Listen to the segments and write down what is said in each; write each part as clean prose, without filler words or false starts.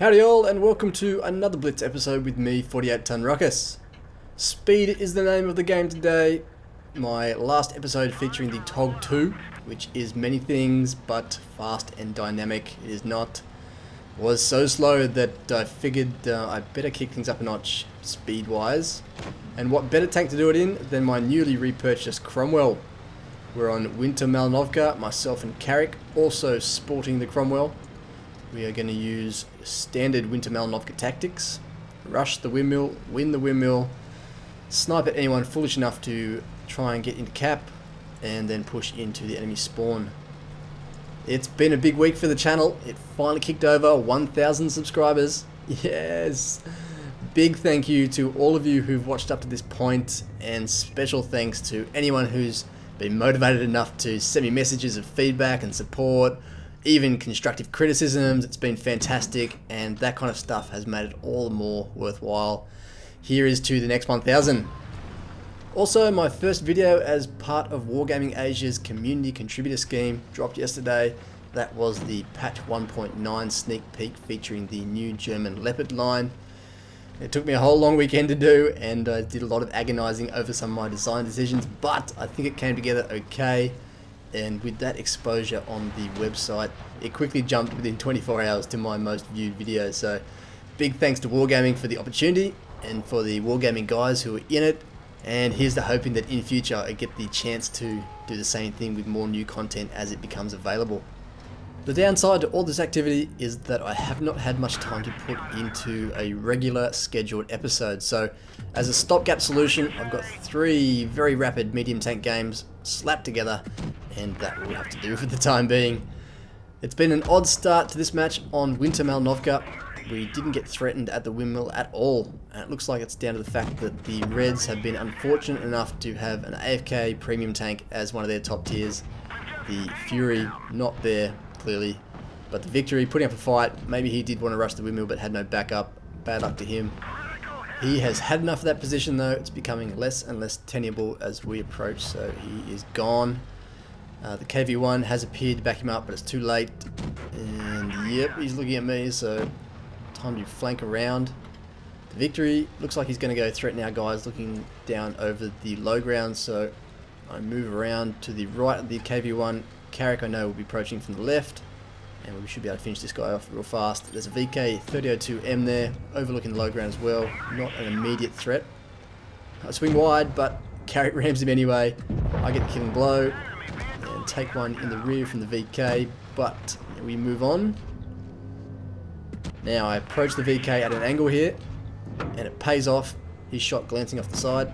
Howdy all, and welcome to another Blitz episode with me, 48-Ton Ruckus. Speed is the name of the game today. My last episode featuring the TOG 2, which is many things but fast and dynamic. It is not. Was so slow that I figured I'd better kick things up a notch speed-wise. And what better tank to do it in than my newly repurchased Cromwell. We're on Winter Malnovka, myself and Carrick, also sporting the Cromwell. We are going to use standard Winter Malnovka tactics. Rush the windmill, win the windmill, snipe at anyone foolish enough to try and get into cap, and then push into the enemy spawn. It's been a big week for the channel. It finally kicked over 1,000 subscribers. Yes! Big thank you to all of you who've watched up to this point, and special thanks to anyone who's been motivated enough to send me messages of feedback and support, even constructive criticisms. It's been fantastic, and that kind of stuff has made it all the more worthwhile. Here is to the next 1,000. Also, my first video as part of Wargaming Asia's community contributor scheme dropped yesterday. That was the patch 1.9 sneak peek featuring the new German Leopard line. It took me a whole long weekend to do, and I did a lot of agonizing over some of my design decisions, but I think it came together okay. And with that exposure on the website, it quickly jumped within 24 hours to my most viewed video. So big thanks to Wargaming for the opportunity, and for the Wargaming guys who are in it. And here's to hoping that in future I get the chance to do the same thing with more new content as it becomes available. The downside to all this activity is that I have not had much time to put into a regular scheduled episode. So as a stopgap solution, I've got 3 very rapid medium tank games slapped together, and that will have to do for the time being. It's been an odd start to this match on Winter Malnovka. We didn't get threatened at the windmill at all, and it looks like it's down to the fact that the Reds have been unfortunate enough to have an AFK premium tank as one of their top tiers. The Fury not there, clearly, but the Victory putting up a fight. Maybe he did want to rush the windmill but had no backup. Bad luck to him. He has had enough of that position though. It's becoming less and less tenable as we approach, so he is gone. The KV-1 has appeared to back him up, but it's too late. And yep, he's looking at me, so time to flank around. The Victory looks like he's going to go threaten our guys looking down over the low ground, so I move around to the right of the KV-1. Carrick, I know, will be approaching from the left, and we should be able to finish this guy off real fast. There's a VK 3002M there, overlooking the low ground as well. Not an immediate threat. I swing wide, but Carrick rams him anyway. I get the killing blow, and take one in the rear from the VK, but we move on. Now I approach the VK at an angle here, and it pays off. His shot glancing off the side.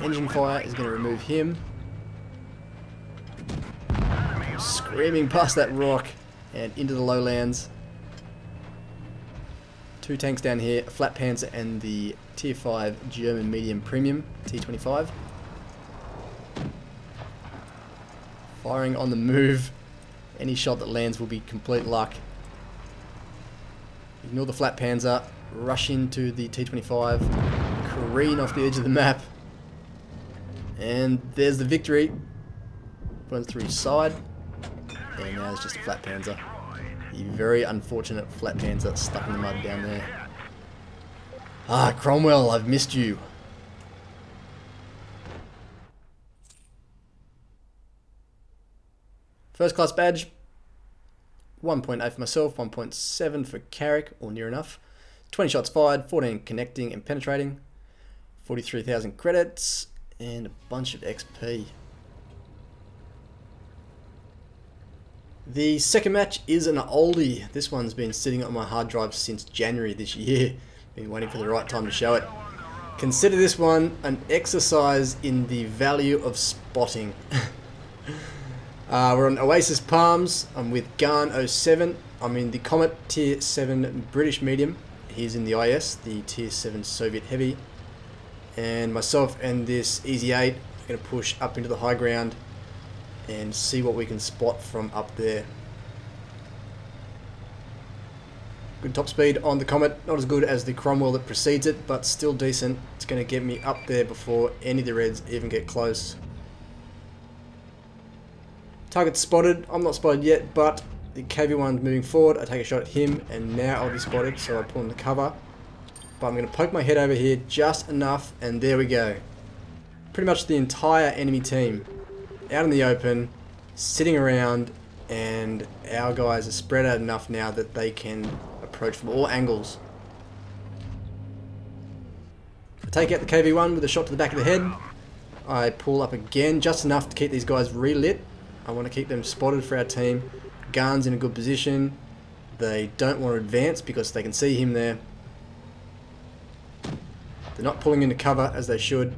Engine fire is going to remove him. Screaming past that rock and into the lowlands. 2 tanks down here, a Flat Panzer and the Tier 5 German medium premium, T25. Firing on the move. Any shot that lands will be complete luck. Ignore the Flat Panzer, rush into the T25, careen off the edge of the map. And there's the Victory. Runs through his side. And now it's just a Flat Panzer. The very unfortunate Flat Panzer stuck in the mud down there. Ah, Cromwell, I've missed you. First class badge. 1.8 for myself, 1.7 for Carrick, or near enough. 20 shots fired, 14 connecting and penetrating. 43,000 credits, and a bunch of XP. The second match is an oldie. This one's been sitting on my hard drive since January this year. Been waiting for the right time to show it. Consider this one an exercise in the value of spotting. We're on Oasis Palms. I'm with Garn 07. I'm in the Comet Tier 7 British medium. He's in the IS, the Tier 7 Soviet heavy. And myself and this Easy 8 are going to push up into the high ground and see what we can spot from up there. Good top speed on the Comet, not as good as the Cromwell that precedes it, but still decent. It's going to get me up there before any of the Reds even get close. Target spotted. I'm not spotted yet, but the KV1's moving forward, I take a shot at him, and now I'll be spotted, so I pull in the cover. But I'm going to poke my head over here just enough, and there we go. Pretty much the entire enemy team out in the open, sitting around, and our guys are spread out enough now that they can approach from all angles. I take out the KV1 with a shot to the back of the head. I pull up again just enough to keep these guys relit. I want to keep them spotted for our team. Guns in a good position. They don't want to advance because they can see him there. They're not pulling into cover as they should.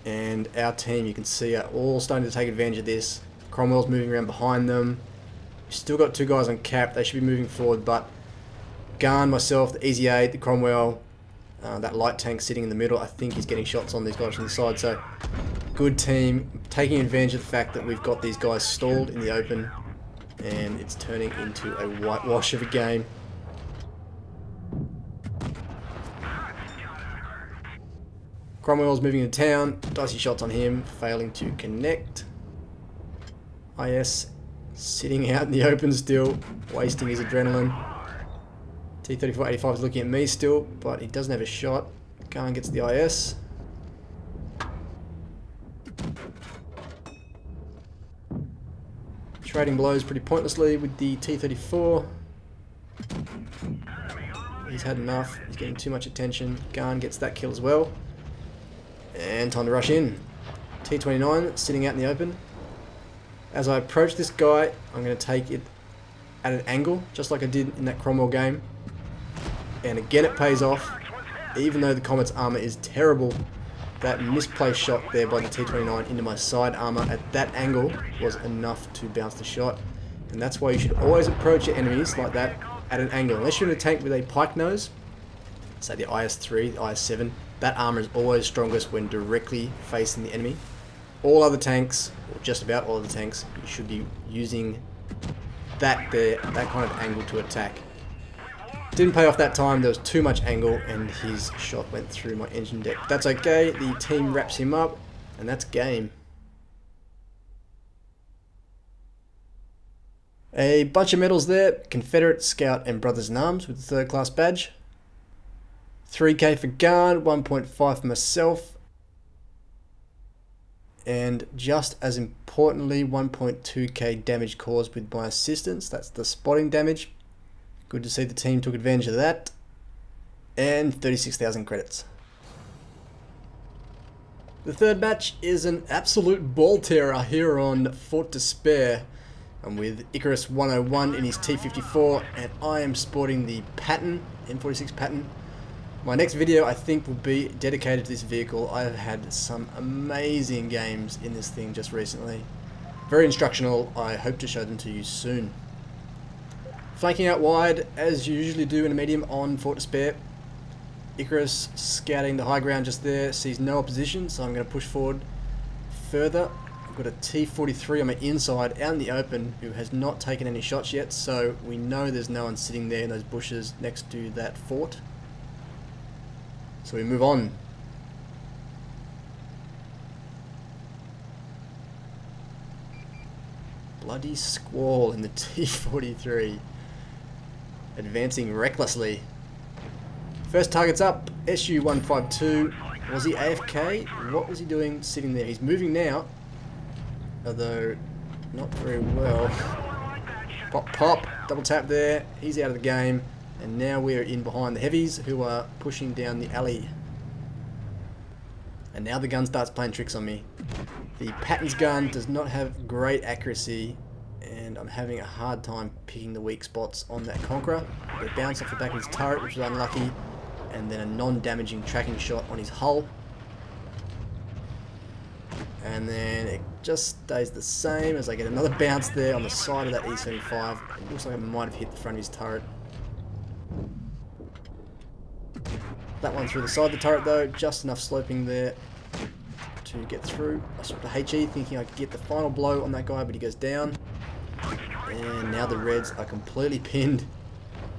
And our team, you can see, are all starting to take advantage of this. Cromwell's moving around behind them. Still got two guys on cap. They should be moving forward, but Garn, myself, the Easy 8, the Cromwell, that light tank sitting in the middle, I think he's getting shots on these guys from the side. So good team, taking advantage of the fact that we've got these guys stalled in the open, and it's turning into a whitewash of a game. Cromwell's moving into town, dicey shots on him, failing to connect. IS sitting out in the open still, wasting his adrenaline. T-34-85 is looking at me still, but he doesn't have a shot. Garn gets the IS. Trading blows pretty pointlessly with the T-34. He's had enough. He's getting too much attention. Garn gets that kill as well. And time to rush in. T-29 sitting out in the open. As I approach this guy, I'm going to take it at an angle, just like I did in that Cromwell game. And again it pays off. Even though the Comet's armor is terrible, that misplaced shot there by the T-29 into my side armor at that angle was enough to bounce the shot. And that's why you should always approach your enemies like that at an angle. Unless you're in a tank with a pike nose, say the IS-3, the IS-7, that armor is always strongest when directly facing the enemy. All other tanks, or just about all other tanks, you should be using that kind of angle to attack. Didn't pay off that time, there was too much angle and his shot went through my engine deck. That's okay, the team wraps him up and that's game. A bunch of medals there, Confederate, Scout and Brothers in Arms with the 3rd class badge. 3k for Garn, 1.5 for myself. And just as importantly, 1.2k damage caused with my assistance, that's the spotting damage. Good to see the team took advantage of that. And 36,000 credits. The third match is an absolute ball terror here on Fort Despair. I'm with Icarus 101 in his T54 and I am sporting the Patton, M46 Patton. My next video I think will be dedicated to this vehicle. I have had some amazing games in this thing just recently. Very instructional, I hope to show them to you soon. Flanking out wide, as you usually do in a medium on Fort Despair. Icarus scouting the high ground just there, sees no opposition, so I'm going to push forward further. I've got a T-43 on my inside, out in the open, who has not taken any shots yet, so we know there's no one sitting there in those bushes next to that fort. So we move on. Bloody squall in the T-43. Advancing recklessly. First target's up, SU-152. Was he AFK? What was he doing sitting there? He's moving now, although not very well. Pop, pop, double tap there. He's out of the game. And now we're in behind the heavies who are pushing down the alley. And now the gun starts playing tricks on me. The Patton's gun does not have great accuracy and I'm having a hard time picking the weak spots on that Conqueror. They bounce off the back of his turret, which was unlucky, and then a non-damaging tracking shot on his hull. And then it just stays the same as I get another bounce there on the side of that E75. It looks like it might have hit the front of his turret. That one through the side of the turret though, just enough sloping there to get through. I swapped to HE thinking I could get the final blow on that guy, but he goes down. And now the Reds are completely pinned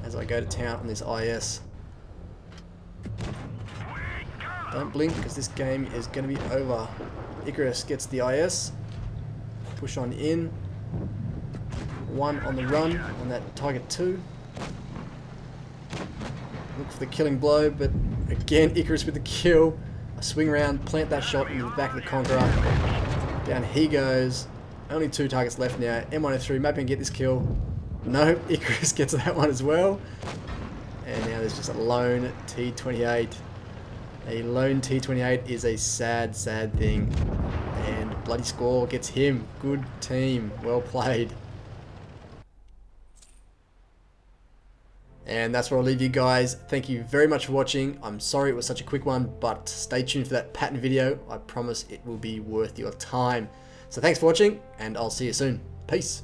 as I go to town on this IS. Don't blink because this game is going to be over. Icarus gets the IS. Push on in. 1 on the run on that Tiger 2. Look for the killing blow, but again, Icarus with the kill. I swing around, plant that shot into the back of the Conqueror. Down he goes. Only 2 targets left now. M103, maybe I can get this kill. No, Icarus gets that one as well. And now there's just a lone T28. A lone T28 is a sad, sad thing. And bloody score gets him. Good team. Well played. And that's where I'll leave you guys. Thank you very much for watching. I'm sorry it was such a quick one, but stay tuned for that pattern video. I promise it will be worth your time. So thanks for watching, and I'll see you soon. Peace.